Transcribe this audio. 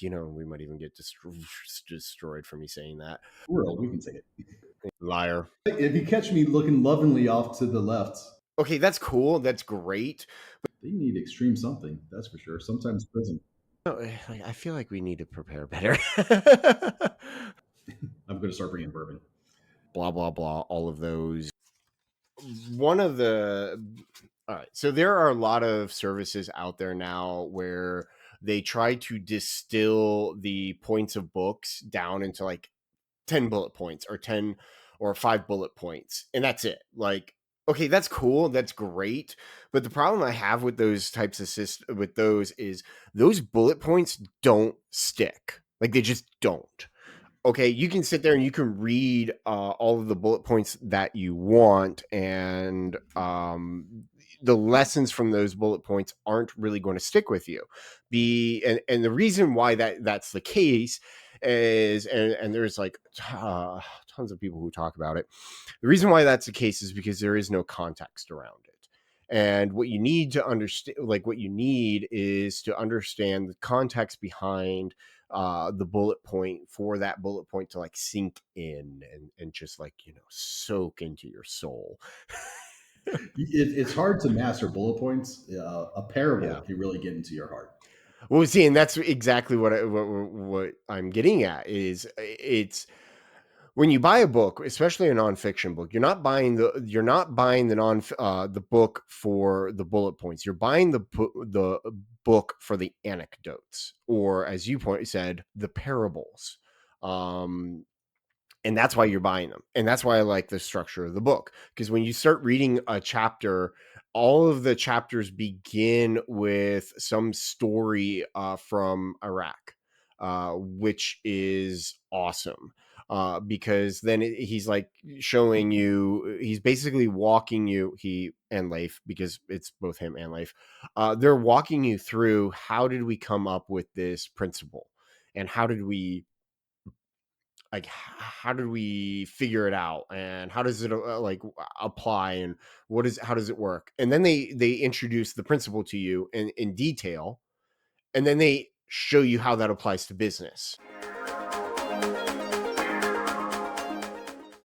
We might even get destroyed for me saying that. World, we can say it. Liar. If you catch me looking lovingly off to the left, Okay, that's cool. That's great. they need extreme something. That's for sure. Sometimes prison. I feel like we need to prepare better. I'm going to start bringing bourbon. Blah, blah, blah. All of those. One of the. All right. So there are a lot of services out there now where they try to distill the points of books down into like 10 bullet points or 10 or 5 bullet points. And that's it. Like, okay, that's cool. That's great. But the problem I have with those types of with those is those bullet points don't stick. Like they just don't. Okay, you can sit there and you can read all of the bullet points that you want, and the lessons from those bullet points aren't really going to stick with you. And the reason why that's the case is, and there's like tons of people who talk about it. The reason why that's the case is because there is no context around it. And what you need to understand, like what you need is to understand the context behind the bullet point for that bullet point to like sink in and just like, soak into your soul. It's hard to master bullet points. A parable Yeah. can really get into your heart. Well, see, and that's exactly what I'm getting at is it's when you buy a book, especially a nonfiction book, you're not buying the book for the bullet points. You're buying the book for the anecdotes, or as you said, the parables. And that's why you're buying them, and that's why I like the structure of the book, because when you start reading a chapter, all of the chapters begin with some story from Iraq, which is awesome, because then he's like showing you, he's basically walking you, he and Leif, because it's both him and Leif, they're walking you through how did we come up with this principle, and how did we figure it out, and how does it like apply, and how does it work, and then they introduce the principle to you in detail, and then they show you how that applies to business.